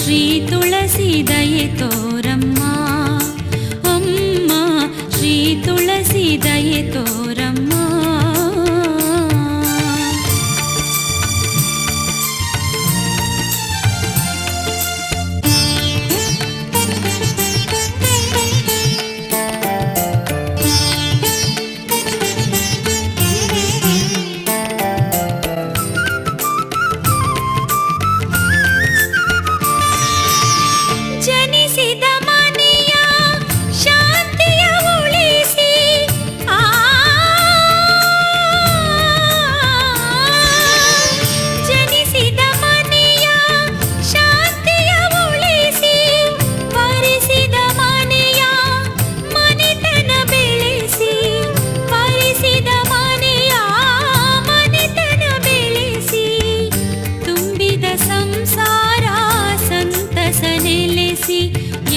ಶ್ರೀ ತುಳಸಿ ದಯೆ ತೋರಮ್ಮ ಅಮ್ಮ, ಶ್ರೀ ತುಳಸಿ ದಯೆ ತೋರಮ್ಮ.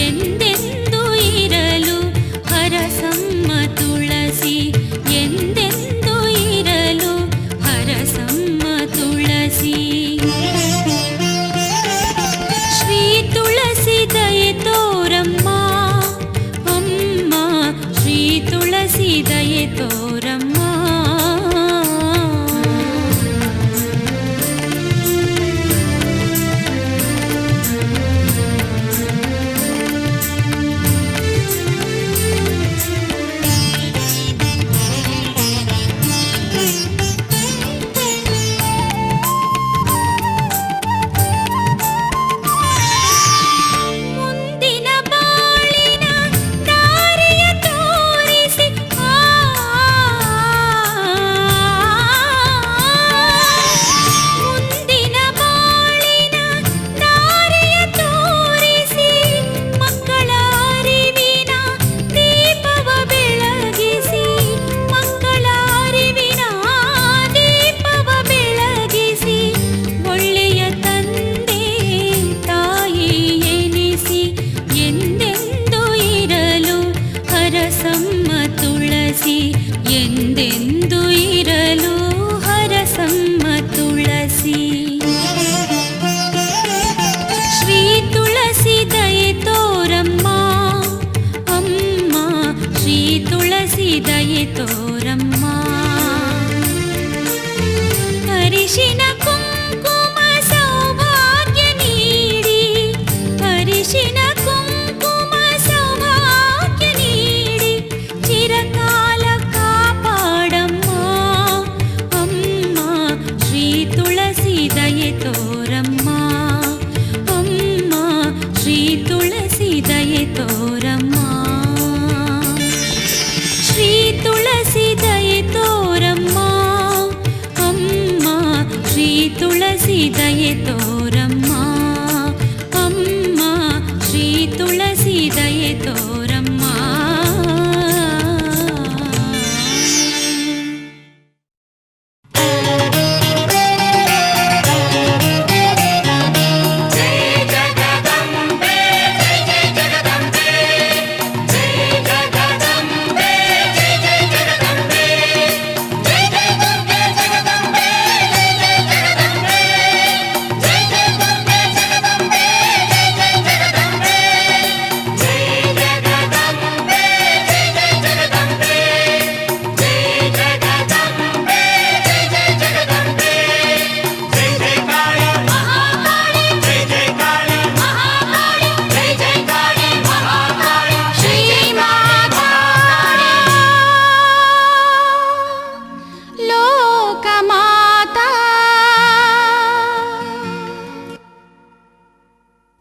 ಎಂದೆಂದು ಇರಲು ಹರಸಮ್ಮ ತುಳಸಿ, ಎಂದೆಂದು ಇರಲು ಹರಸಮ್ಮ ತುಳಸಿ. ಶ್ರೀ ತುಳಸಿ ದಯೆ ತೋರಮ್ಮ ಅಮ್ಮ, ಶ್ರೀ ತುಳಸಿ ದಯೆ ತೋರಮ್ಮ. ಎಂದೆಂದು ಇರಲು ಹರಸಮ್ಮ ತುಳಸಿ. ಶ್ರೀ ತುಳಸಿ ದಯೆ ತೋರಮ್ಮ ಅಮ್ಮ, ಶ್ರೀ ತುಳಸಿ ದಯೆ ತೋರಮ್ಮ. ಅರಿಶಿನ ಕುಂಕುಮ ಸೌಭಾಗ್ಯ ನೀಡಿ, ಅರಿಶಿನ ಕುಂಕುಮ ಸೌಭಾಗ್ಯ ನೀಡಿ ಚಿರಕಾಲ ಕಾಪಾಡಮ್ಮ ಅಮ್ಮ, ಶ್ರೀ ತುಳಸಿ ದಯೆ ತೋರಮ್ಮ ಅಮ್ಮ, ಶ್ರೀ ತುಳಸಿ ದಯೆ ತೋರಮ್ಮ. ಶ್ರೀ ತುಳಸಿ ದಯೆ ತೋರಮ್ಮ ಅಮ್ಮ, ಶ್ರೀ ತುಳಸಿ ದಯೆ ತೋರಮ್ಮ ಅಮ್ಮ, ಶ್ರೀ ತುಳಸಿ ದಯೆ ತೋರಮ್ಮ.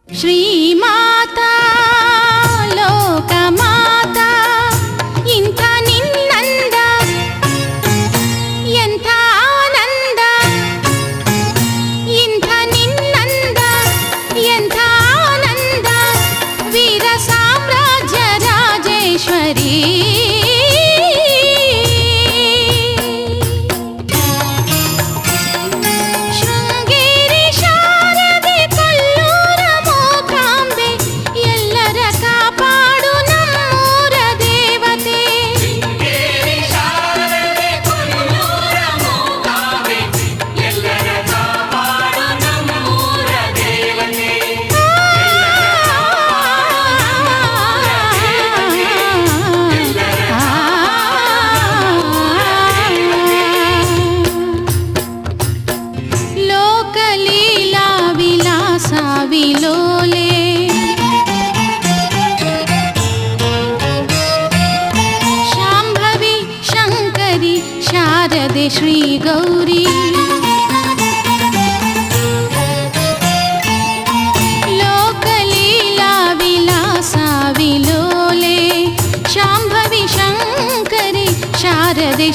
ಶ್ರೀಮಾತಾ ಲೋಕಮಾತಾ ಇಂಥ ನಿನ್ನಂದ ಎಂಥ ಆನಂದ, ಇಂಥ ನಿನ್ನಂದ ಎಂಥ ಆನಂದ, ವೀರ ಸಾಮ್ರಾಜ್ಯ ರಾಜೇಶ್ವರಿ. ಶೃಂಗೇರಿ ಶಾರದೆ ಕೊಲ್ಲೂರ ಮೂಕಾಂಬೆ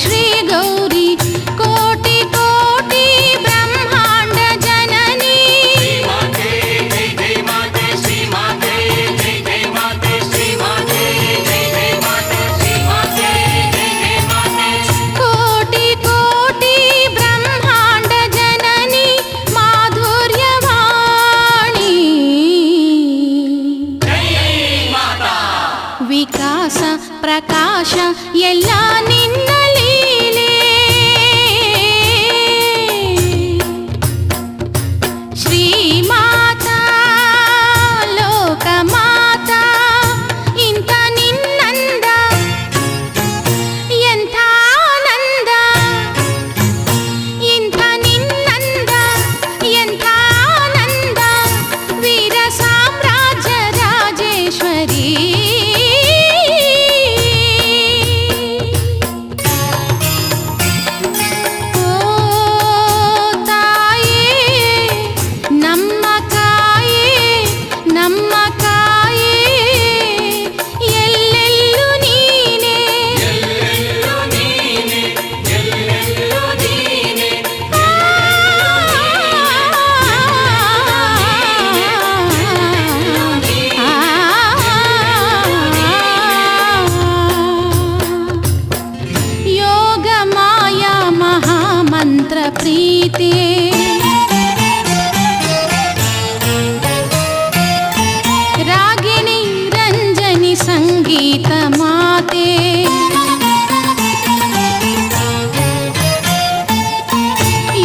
ಶ್ರೀ ಗೌರಿ ಕೋಟಿ ಕೋಟಿ ಬ್ರಹ್ಮಾಂಡ ಜನನಿ ಕೋಟಿ ಕೋಟಿ ಬ್ರಹ್ಮಾಂಡ ಜನನಿ ಮಾಧುರ್ಯವಾಣಿ ವಿಕಾಸ ಪ್ರಕಾಶ ಎಲ್ಲ ನಿನ್ನ ಲೀಲೆ ಶ್ರೀಮಾತಾ ಲೋಕಮಾತಾ ಇಂಥ ನಿನ್ನಂದ ಎಂಥ ಆನಂದ ಇಂಥ ನಿನ್ನಂದ ಎಂಥ ಆನಂದ ವೀರ ಸಾಮ್ರಾಜ್ಯ ರಾಜೇಶ್ವರಿ ಪ್ರೀತಿ ರಾಗಿಣಿ ರಂಜನಿ ಸಂಗೀತ ಮಾತೆ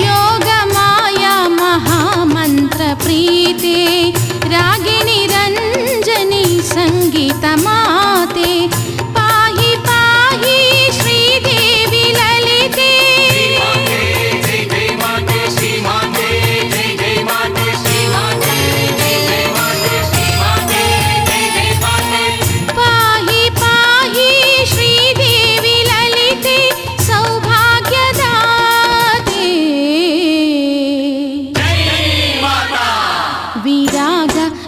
ಯೋಗ ಮಾಯಾ ಮಹಾಮಂತ್ರ ಪ್ರೀತಿ ರಾಗಿಣಿ ರಂಜನಿ ಸಂಗೀತ ಮಾತೆ ಪಾಹಿ ಪಾಹಿ ಶ್ರೀದೇವಿ ಲಲಿತೆ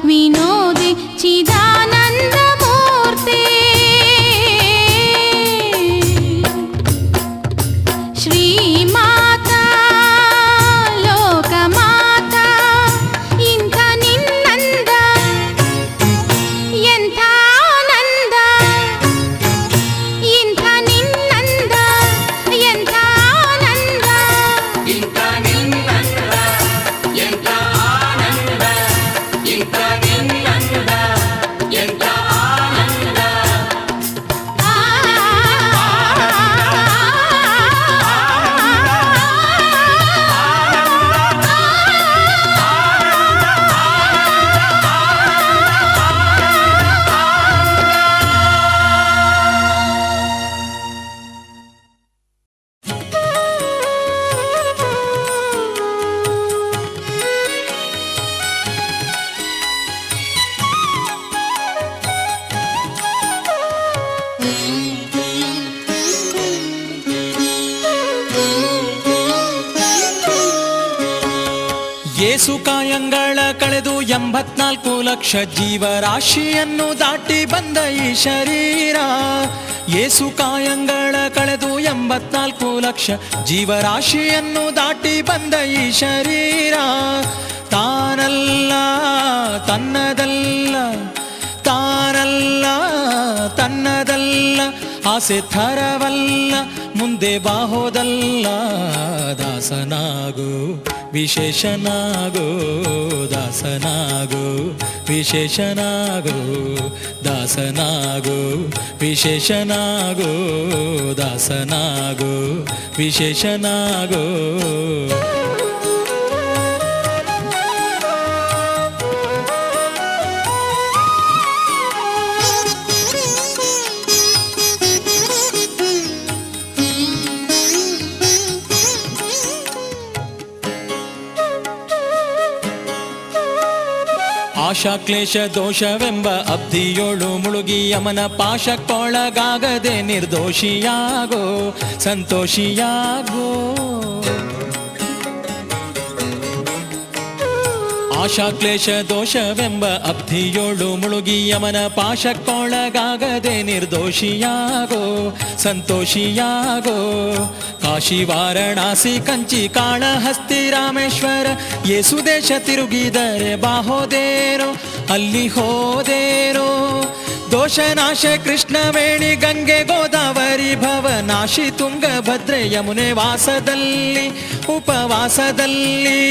ವಿನೋದೆ ಚಿದಾನಂದ ಮೂರ್ತಿ ಶ್ರೀಮಾತಾ ಲೋಕಮಾತಾ ಇಂಥ ನಿನ್ನಂದ ಎಂಥ ಆನಂದ ಇಂಥ ನಿನ್ನಂದ ಎಂಥ ಆನಂದ ಇಂಥ ನಿನ್ನಂದ ಎಂಥ ಆನಂದ ಇಂಥ ನಿನ್ನಂದ ಎಂಥ ಆನಂದ ಏಸು ಕಾಯಂಗಳ ಕಳೆದು 84 ಲಕ್ಷ ಜೀವರಾಶಿಯನ್ನು ದಾಟಿ ಬಂದ ಈ ಶರೀರ ಏಸು ಕಾಯಂಗಳ ಕಳೆದು 84 ಲಕ್ಷ ಜೀವರಾಶಿಯನ್ನು ದಾಟಿ ಬಂದ ಈ ಶರೀರ ತಾನಲ್ಲ ತನ್ನದಲ್ಲ ತಾನಲ್ಲ ತನ್ನದಲ್ಲ ಆಸೆ ಥರವಲ್ಲ ಮುಂದೆ ಬಾಹೋದಲ್ಲ ದಾಸನಾಗು ವಿಶೇಷನಾಗೋ ದಾಸನಾಗೋ ವಿಶೇಷನಾಗೋ ದಾಸನಾಗೋ ವಿಶೇಷನಾಗೋ ದಾಸನಾಗೋ ವಿಶೇಷನಾಗೋ ಆಶಾ ಕ್ಲೇಶ ದೋಷವೆಂಬ ಅಬ್ಧಿಯೋಳು ಮುಳುಗಿ ಯಮನ ಪಾಶಕ್ಕೊಳಗಾಗದೆ ನಿರ್ದೋಷಿಯಾಗೋ ಸಂತೋಷಿಯಾಗೋ ಆಶಾಕ್ಲೇಶ ದೋಷವೆಂಬ ಅಬ್ಧಿಯೋಳು ಮುಳುಗಿ ಯಮನ ಪಾಶಕ್ಕೊಳಗಾಗದೆ ನಿರ್ದೋಷಿಯಾಗೋ ಸಂತೋಷಿಯಾಗೋ. ಕಾಶಿ ವಾರಣಾಸಿ ಕಂಚಿ ಕಾಳಹಸ್ತಿ ರಾಮೇಶ್ವರ ಯೇಸು ದೇಶ ತಿರುಗಿದರೆ ಬಾಹೋದೇನೋ ಅಲ್ಲಿ ಹೋದೇನೋ. ದೋಷನಾಶ ಕೃಷ್ಣವೇಣಿ ಗಂಗೆ ಗೋದಾವರಿ ಭವನಾಶಿ ತುಂಗಭದ್ರೆ ಯಮುನೆ ವಾಸದಲ್ಲಿ ಉಪವಾಸದಲ್ಲಿ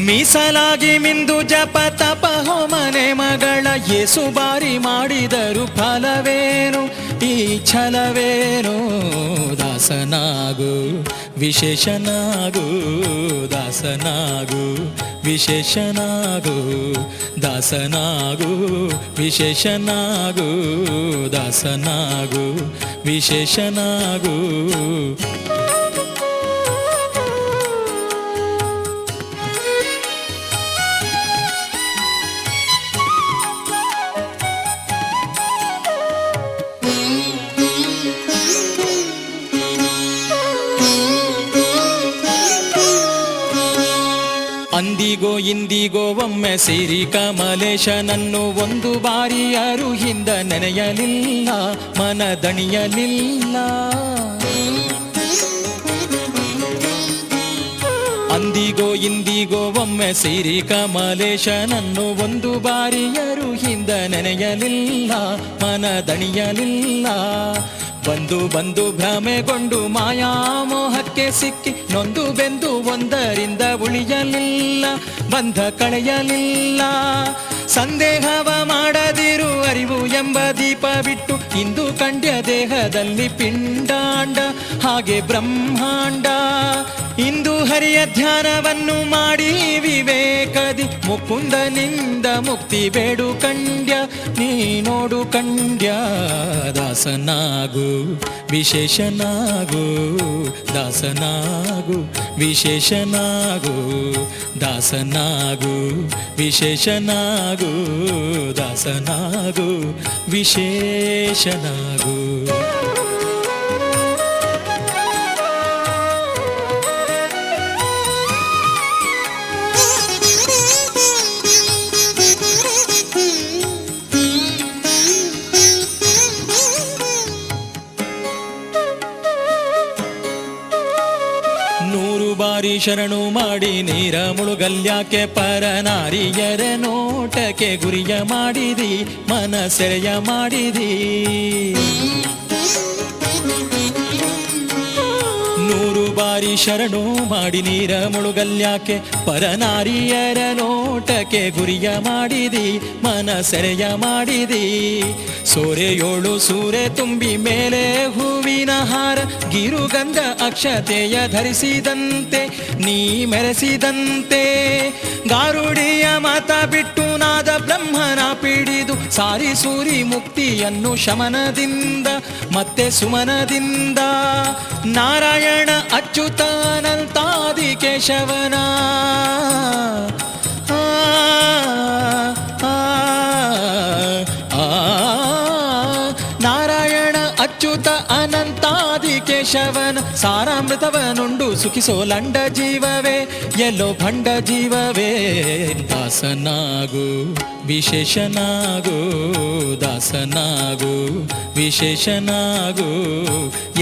ಮೀಸಲಾಗಿ ಮಿಂದು ಜಪ ತಪ ಹೋಮನೆ ಮಗಳ ಯೇಸು ಬಾರಿ ಮಾಡಿದರು ಫಲವೇನು ಈ ಛಲವೇನು. ದಾಸನಾಗು ವಿಶೇಷನಾಗು ದಾಸನಾಗು ವಿಶೇಷನಾಗು ದಾಸನಾಗು ವಿಶೇಷನಾಗು ದಾಸನಾಗು ವಿಶೇಷನಾಗು. ಅಂದಿಗೋ ಇಂದಿಗೋ ಒಮ್ಮೆ ಸಿರಿ ಕಮಲೇಶನನ್ನು ಒಂದು ಬಾರಿಯರು ಹಿಂದ ನೆನೆಯಲಿಲ್ಲ ಮನದಣಿಯಲಿಲ್ಲ. ಅಂದಿಗೋ ಇಂದಿಗೋ ಒಮ್ಮೆ ಸಿರಿ ಕಮಲೇಶನನ್ನು ಒಂದು ಬಾರಿಯರು ಹಿಂದ ನೆನೆಯಲಿಲ್ಲ ಮನದಣಿಯಲಿಲ್ಲ. ಬಂದು ಬಂದು ಭ್ರಮೆಗೊಂಡು ಮಾಯಾಮೋಹಕ್ಕೆ ಸಿಕ್ಕಿ ನೊಂದು ಬೆಂದು ಒಂದರಿಂದ ಉಳಿಯಲಿಲ್ಲ ಬಂಧ ಕಳೆಯಲಿಲ್ಲ. ಸಂದೇಹವ ಮಾಡದಿರು ಅರಿವು ಎಂಬ ದೀಪ ಬಿಟ್ಟು ಇಂದು ಕಂಡ್ಯ ದೇಹದಲ್ಲಿ ಪಿಂಡಾಂಡ ಹಾಗೆ ಬ್ರಹ್ಮಾಂಡ. ಇಂದು ಹರಿಯ ಧ್ಯಾನವನ್ನು ಮಾಡಿ ವಿವೇಕದಿ ಮುಕುಂದನಿಂದ ಮುಕ್ತಿ ಬೇಡು ಕಂಡ್ಯ ನೀ ನೋಡು ಕಂಡ್ಯ. ದಾಸನಾಗು ವಿಶೇಷನಾಗು ದಾಸನಾಗು ವಿಶೇಷನಾಗು ದಾಸನಾಗು ವಿಶೇಷನಾಗು ದಾಸನಾಗು ವಿಶೇಷನಾಗು. ಬಾರಿ ಶರಣು ಮಾಡಿ ನೀರ ಮುಳುಗಲ್ಯಾಕೆ ಪರನಾರಿಯರ ನೋಟಕ್ಕೆ ಗುರಿಯ ಮಾಡಿದಿ ಮನ ಸೆರೆಯ ಮಾಡಿದಿ. ನೂರು ಬಾರಿ ಶರಣು ಮಾಡಿ ನೀರ ಮುಳುಗಲ್ಯಾಕೆ ಪರನಾರಿಯರ ನೋಟಕ್ಕೆ ಗುರಿಯ ಮಾಡಿದಿ ಮನ ಸೆರೆಯ ಮಾಡಿದಿ. ಸೋರೆಯೋಳು ಸೂರೆ ತುಂಬಿ ಮೇಲೆ ಹೂವಿನ ಹಾರ ಗಿರುಗಂಧ ಅಕ್ಷತೆಯ ಧರಿಸಿದಂತೆ ನೀ ಮೆರೆಸಿದಂತೆ. ಗಾರುಡಿಯ ಮಾತ ಬಿಟ್ಟು ನಾದ ಬ್ರಹ್ಮನ ಪಿಡಿದು ಸಾರಿ ಸೂರಿ ಮುಕ್ತಿಯನ್ನು ಶಮನದಿಂದ ಮತ್ತೆ ಸುಮನದಿಂದ. ನಾರಾಯಣ ಅಚ್ಯುತಾನಂತಾದಿ ಕೇಶವನ ನಾರಾಯಣ ಅಚ್ಯುತ ಅನಂತಾದಿ ಕೇಶವನ ಸಾರಾಮೃತವನುಂಡು ಸುಖಿಸೋಲಂಡ ಜೀವವೇ ಎಲ್ಲೋ ಭಂಡ ಜೀವವೇ. ದಾಸನಾಗು ವಿಶೇಷನಾಗು ದಾಸನಾಗು ವಿಶೇಷನಾಗು.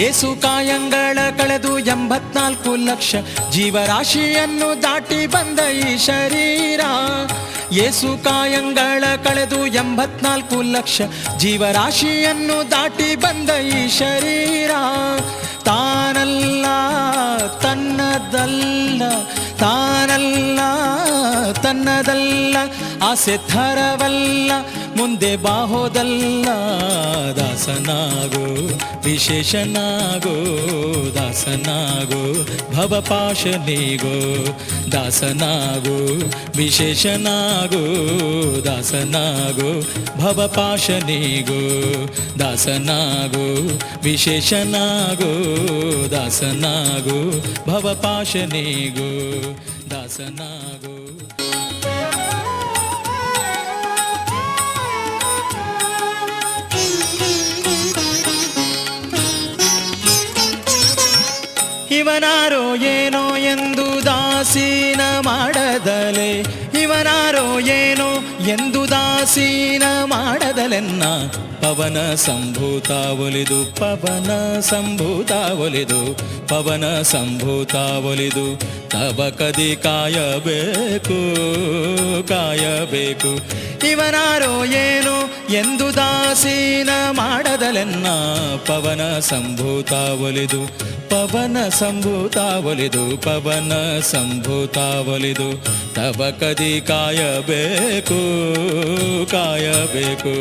ಯೇಸು ಕಾಯಂಗಳ ಕಳೆದು 84 ಲಕ್ಷ ಜೀವರಾಶಿಯನ್ನು ದಾಟಿ ಬಂದ ಈ ಶರೀರ. ಯೇಸು ಕಾಯಂಗಳ ಕಳೆದು 84 ಲಕ್ಷ ಜೀವರಾಶಿಯನ್ನು ದಾಟಿ ಬಂದ ಈ ಶರೀರ. ತಾನಲ್ಲ ತನ್ನದಲ್ಲ ತಾನಲ್ಲ ತನ್ನದಲ್ಲ ಆಸೆ ಥರವಲ್ಲ ಮುಂದೆ ಬಾಹೋದಲ್ಲ. ದಾಸನಾಗೋ ವಿಶೇಷನಾಗೋ ದಾಸನಾಗೋ ಭವಪಾಶನಿಗೋ ದಾಸನಾಗೋ ವಿಶೇಷನಾಗೋ ದಾಸನಾಗೋ ಭವಪಾಶನಿಗೋ ದಾಸನಾಗೋ ವಿಶೇಷನಾಗೋ ದಾಸನಾಗೋ ಭವಪಾಶನಿಗೋ ದಾಸನಾಗೋ. ಇವನಾರೋ ಏನೋ ಎಂದು ದಾಸೀನ ಮಾಡದಲೆ ಇವನಾರೋ ದಾಸೀನ ಮಾಡದಲೆನ್ನ ಪವನ ಸಂಭೂತ ಒಲಿದು ಪವನ ಸಂಭೂತ ಒಲಿದು ಪವನ ಸಂಭೂತ ಒಲಿದು ತವ ಕದಿ ಕಾಯಬೇಕು ಕಾಯಬೇಕು. ಇವನಾರೋ ಏನು ಎಂದು ದಾಸೀನ ಮಾಡದಲೆನ್ನ ಪವನ ಸಂಭೂತ ಒಲಿದು ಪವನ ಸಂಭೂತ ಒಲಿದು ಪವನ ಸಂಭೂತ ಒಲಿದು ತವ ಕದಿ ಕಾಯಬೇಕು ಕಾಯಬೇಕು.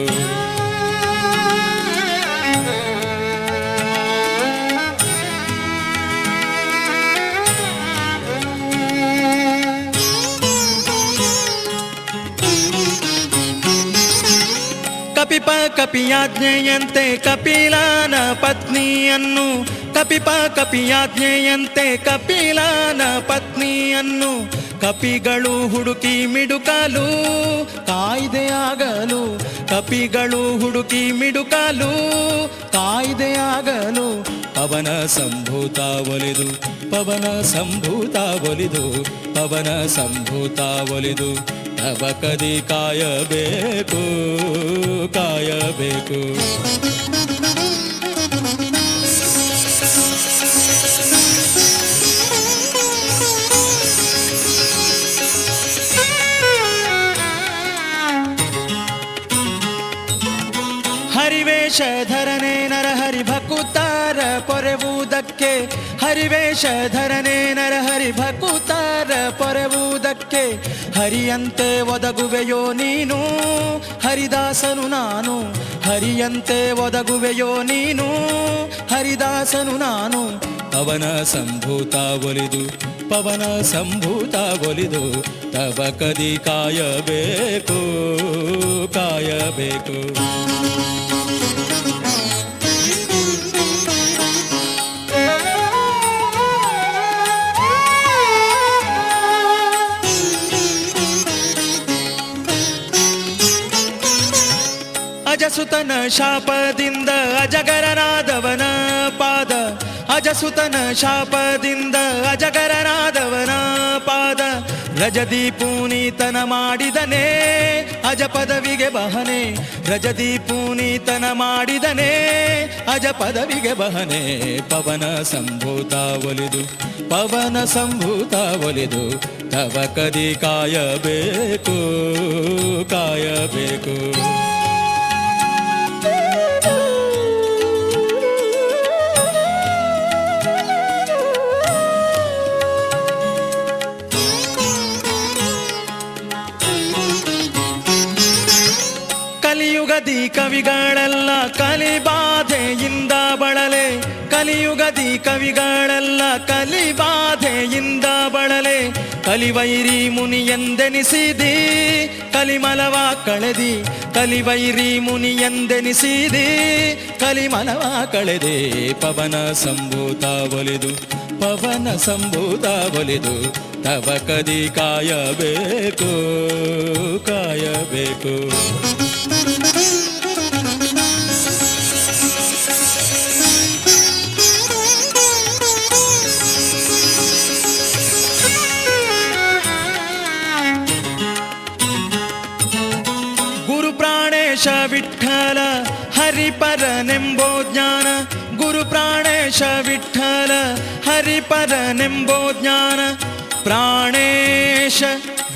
ಕಪಿಪ ಕಪಿಯಾಜ್ಞೆಯಂತೆ ಕಪಿಲನ ಪತ್ನಿಯನ್ನು ಕಪಿಪ ಕಪಿಯಾಜ್ಞೆಯಂತೆ ಕಪಿಲನ ಪತ್ನಿಯನ್ನು ಕಪಿಗಳು ಹುಡುಕಿ ಮಿಡುಕಲು ಕಾಯ್ದೆಯಾಗಲು ಕಪಿಗಳು ಹುಡುಕಿ ಮಿಡುಕಲು ಕಾಯ್ದೆಯಾಗಲು ಪವನ ಸಂಭೂತ ಒಲಿದು ಪವನ ಸಂಭೂತ ಒಲಿದು ಪವನ ಸಂಭೂತ ಒಲಿದು ತವ ಕದಿ ಕಾಯಬೇಕು ಕಾಯಬೇಕು. ಹರಿವೇಷಧರನೇ ನರಹರಿ ಭಕುತಾರ ಪೊರೆವುದಕ್ಕೆ ಹರಿವೇಷಧರನೇ ನರಹರಿ ಭಕುತಾರ ಪೊರೆವುದಕ್ಕೆ ಹರಿಯಂತೆ ಒದಗುವೆಯೋ ನೀನು ಹರಿದಾಸನು ನಾನು ಹರಿಯಂತೆ ಒದಗುವೆಯೋ ನೀನು ಹರಿದಾಸನು ನಾನು. ಪವನ ಸಂಭೂತ ಒಲಿದು ಪವನ ಸಂಭೂತ ಒಲಿದು ತವ ಕದಿ ಕಾಯಬೇಕು ಕಾಯಬೇಕು. ಅಜಸುತನ ಶಾಪದಿಂದ ಅಜಗರನಾದವನ ಪಾದ ಅಜಸುತನ ಶಾಪದಿಂದ ಅಜಗರನಾದವನ ಪಾದ ರಜದಿ ಪೂನೀತನ ಮಾಡಿದನೇ ಅಜ ಪದವಿಗೆ ಬಹನೆ ರಜದಿ ಪೂನೀತನ ಮಾಡಿದನೇ ಅಜ ಪದವಿಗೆ ಬಹನೆ. ಪವನ ಸಂಭೂತ ಒಲಿದು ಪವನ ಸಂಭೂತ ಒಲಿದು ತವ ಕದಿ ಕಾಯಬೇಕು ಕಾಯಬೇಕು. ಕಲಿಯುಗದಿ ಕವಿಗಳೆಲ್ಲ ಕಲಿಬಾಧೆಯಿಂದ ಬಳಲೆ ಕಲಿಯುಗದಿ ಕವಿಗಳೆಲ್ಲ ಕಲಿಬಾಧೆಯಿಂದ ಬಳಲೆ ಕಲಿವೈರಿ ಮುನಿ ಎಂದೆನಿಸಿದಿ ಕಲಿಮಲವ ಕಳೆದಿ ಕಲಿವೈರಿ ಮುನಿ ಎಂದೆನಿಸಿದಿ ಕಲಿಮಲವ ಕಳೆದೆ. ಪವನ ಸಂಭೂತ ಒಲಿದು ಪವನ ಸಂಭೂತ ಒಲಿದು ತವ ಕದಿ ಕಾಯಬೇಕು ಕಾಯಬೇಕು. ಗುರು ಪ್ರಾಣೇಶ ವಿಠ್ಠಲ ಹರಿಪರನೆಂಬೋ ಜ್ಞಾನ ಗುರು ಪ್ರಾಣೇಶ ವಿಠ್ಠಲ ಹರಿಪರನೆಂಬೋ ಜ್ಞಾನ ಪ್ರಾಣೇಶ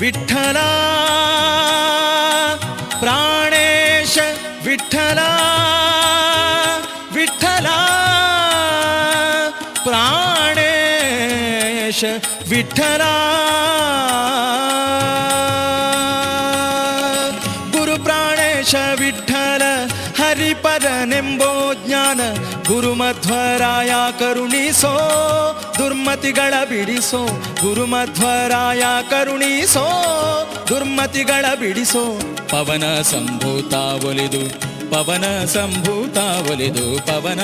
ವಿಠ್ಠಲ ಪ್ರಾಣೇಶ ವಿಠ್ಠಲ ವಿಠ್ಠಲ ಪ್ರಾಣೇಶ ವಿಠ್ಠಲ. ಗುರು ಪ್ರಾಣೇಶ ವಿಠ್ಠಲ ಹರಿಪರನೆಂಬೋ ಜ್ಞಾನ ಗುರುಮಧ್ವರಾಯ ಕರುಣಿಸೋ ದುರ್ಮತಿಗಳ ಬಿಡಿಸೋ ಗುರುಮಧ್ವರಾಯ ಕರುಣಿಸೋ ದುರ್ಮತಿಗಳ ಬಿಡಿಸೋ. ಪವನ ಸಂಭೂತ ಒಲಿದು ಪವನ ಸಂಭೂತ ಒಲಿದು ಪವನ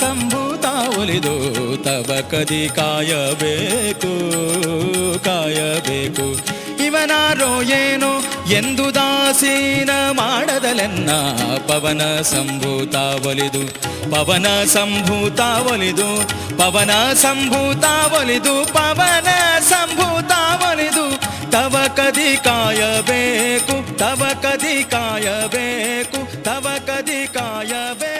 ಸಂಭೂತ ಒಲಿದು ತವ ಕದಿ ಕಾಯಬೇಕು ಕಾಯಬೇಕು. ಇವನಾರೋ ಏನೋ ಎಂದು ದಾಸೀನ ಮಾಡದಲೆನ್ನ ಪವನ ಸಂಭೂತ ಒಲಿದು ಪವನ ಸಂಭೂತ ಒಲಿದು ಪವನ ಸಂಭೂತ ಒಲಿದು ಪವನ ಸಂಭೂತ ಒಲಿದು ತವ ಕದಿ ಕಾಯಬೇಕು, ತವ ಕದಿ ಕಾಯಬೇಕು, ತವ ಕದಿ ಕಾಯಬೇಕು.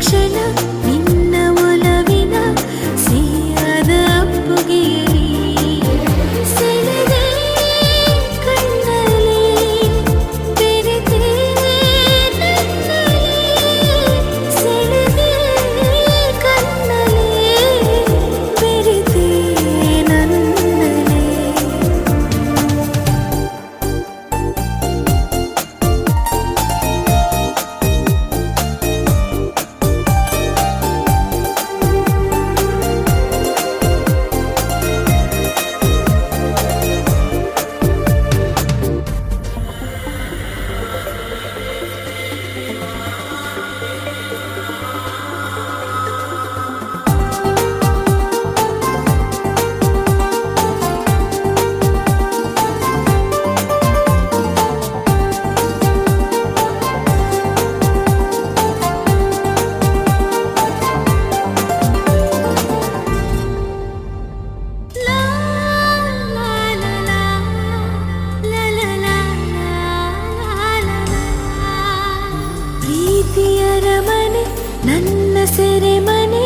ಕ್ಷಣ ನಿನ್ನ ಒಲವಿನ ಸಿಹಿಯಾದ ಅಪ್ಪುಗೆಯಲಿ ಸೆಳೆದೆ ಕಣ್ಣಲ್ಲಿ ಬೆರೆತೆ ನನ್ನಲ್ಲಿ ಸೆಳೆದೆ ಕಣ್ಣಲ್ಲಿ ಬೆರೆತೆ ನನ್ನಲ್ಲಿ ಪ್ರೀತಿಯರ ಮನೆ ನನ್ನ ಸೆರೆಮನೆ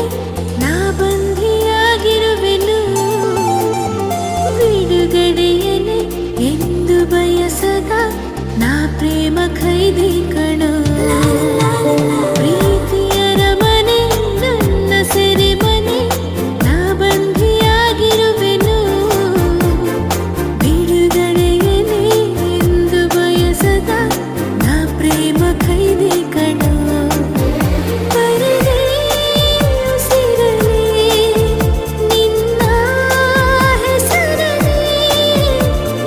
ನಾ ಬಂಧಿಯಾಗಿರುವೆನು ಬಿಡುಗಡೆಯನೆ ಎಂದು ಬಯಸದ ನಾ ಪ್ರೇಮ ಖೈದಿ ಕಣೋ ಪ್ರೀತಿಯರ ಮನೆ ನನ್ನ ಸೆರೆಮನೆ ನಾ ಬಂಧಿಯಾಗಿರುವೆನು ಬಿಡುಗಡೆಯನೆ ಎಂದು ಬಯಸದ ನಾ ಪ್ರೇಮ ಖೈದಿ ಕಣೋ ಬರದೆ ಉಸಿರಲಿ ನಿನ್ನ ಹೆಸರಲಿ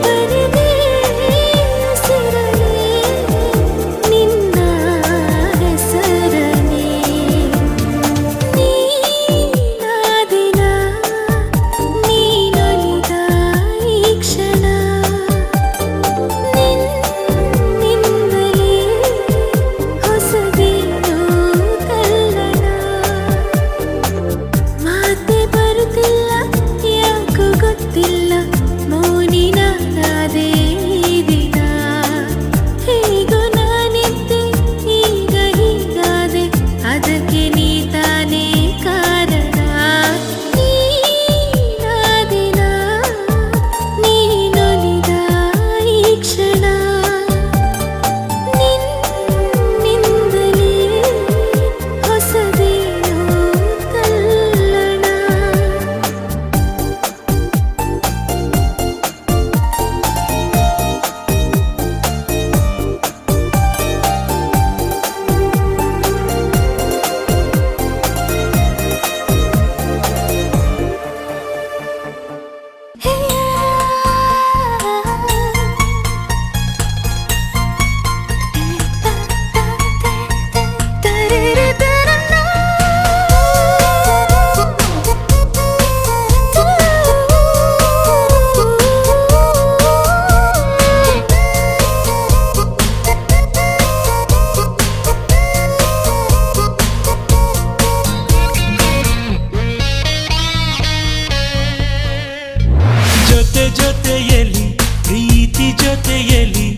ಬರದೆ ಉಸಿರಲಿ ನಿನ್ನ ಹೆಸರಲಿ ನೀನಾದಿನ ನೀನೊಲಿದ ಈ ಕ್ಷಣ ನಿನ್ನಿಂದಲೇ ಹೊಸದೇನೋ ತಲ್ಲಣ ಮಾತೆ ಬರುತ್ತಿಲ್ಲ ಯಾಕೋ ಗೊತ್ತಿಲ್ಲ ಮೌನಿನಾದೆ ಈ ದಿನ ಹೇಗೋ ನಾನಿದ್ದೆ ಈಗ ಹೀಗಾದೆ ಅದಕ್ಕೆ ನೀ ತಾನೇ ಕಾರಣ ನೀನಾದಿನ ನೀನೊಲಿದ ಈ ಕ್ಷಣ ನಿನ್ನಿಂದಲೇ ಹೊಸದೇನೋ ತಲ್ಲಣ ಜೊತೆ ಜೊತೆಯಲಿ ಪ್ರೀತಿ ಜೊತೆಯಲಿ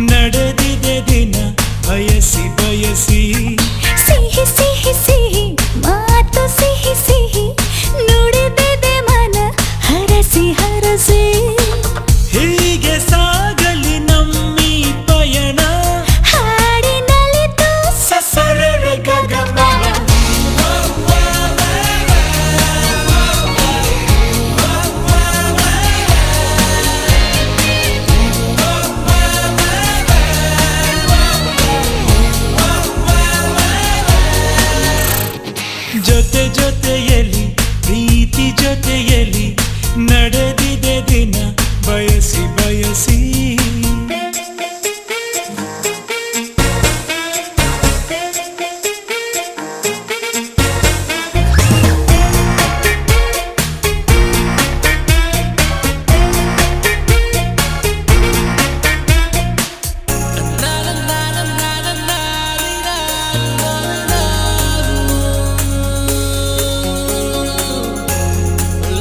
ನಡೆದಿದೆ ದಿನ ಬಯಸಿ ಬಯಸಿ ಸಿಹಿ ಸಿಹಿ ಸಿಹಿ ಮಾತು ಸಿಹಿ ಸಿಹಿ ನುಡಿದಿದೆ ಮನ ಹರಸಿ ಹರಸಿ ಹೀಗೆ ಸಾಗಲಿ ನಮ್ಮಿ ಪಯಣ ಹಾಡಿನಲಿತು ಸಸರಳ ಗಗನ ಜೊತೆ ಜೊತೆಯಲಿ ಪ್ರೀತಿ ಜೊತೆಯಲಿ ನಡೆದಿದೆ ದಿನ ಬಯಸಿ ಬಯಸಿ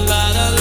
La la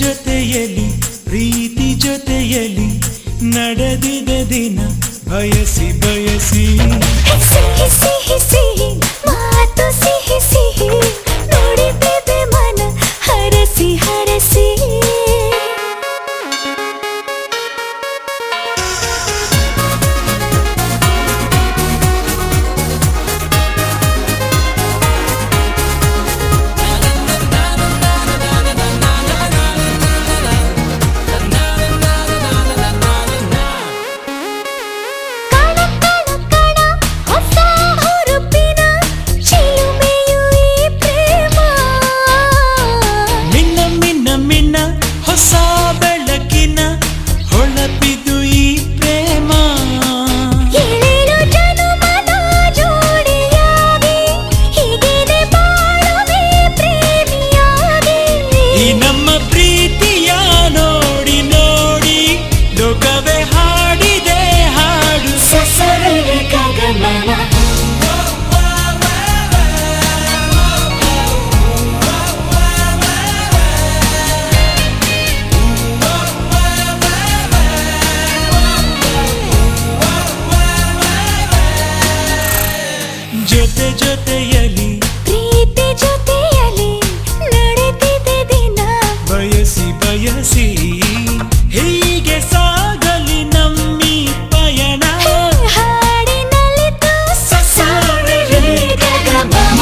ಜೊತೆಯಲ್ಲಿ ಪ್ರೀತಿ ಜೊತೆಯಲ್ಲಿ ನಡೆದಿದೆ ದಿನ ಬಯಸಿ ಬಯಸಿ ಸಿಹಿ ಸಿಹಿ ಸಿಹಿ ಮಾತು ಸಿಹಿ ಸಿಹಿ ನುಡಿದಿದೆ ಮನ ಹರಸಿ ಹರಸಿ ಕಣ ಕಣ ಕಣ ಹೊಸ ಹುರುಪಿನ ಚಿಲುಮೆಯು ಈ ಪ್ರೇಮ ಮಿನ್ನ ಮಿನ್ನ ಮಿನ್ನ ಹೊಸ ಬೆಳಕಿನ ಹೊಳಪಿದು ಈ ಪ್ರೇಮ ಏಳೇಳು ಜನುಮದ ಜೋಡಿಯಾಗಿ ಹೀಗೇನೆ ಬಾಳುವೆ ಪ್ರೇಮಿಯಾಗಿ ಈ ನಮ್ಮ ಪ್ರೀತಿಯ ನೋಡಿ ನೋಡಿ ಲೋಕವೇ ಹಾಡಿದೆ ಹಾಡು ಸಸರಳ ಗಗಮನ ಜೊತೆ ಜೊತೆಯಲ್ಲಿ ಪ್ರೀತಿ ಜೊತೆಯಲ್ಲಿ ನಡೆದಿದೆ ದಿನ ಬಯಸಿ ಬಯಸಿ ಹೀಗೆ ಸಾಗಲಿ ನಮ್ಮಿ ಪಯಣ ಹಾಡಿನಲ್ಲಿದ್ದು ಸಸರಳ ಗಗಮನ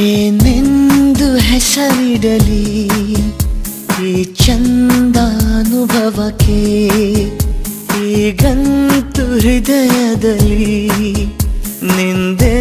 ಏನೆಂದು ಹೆಸರಿಡಲಿ ಈ ಚಂದಾನುಭವಕ್ಕೆ ಈಗಂತೂ ಹೃದಯದಲ್ಲಿ ನಿಂದೆ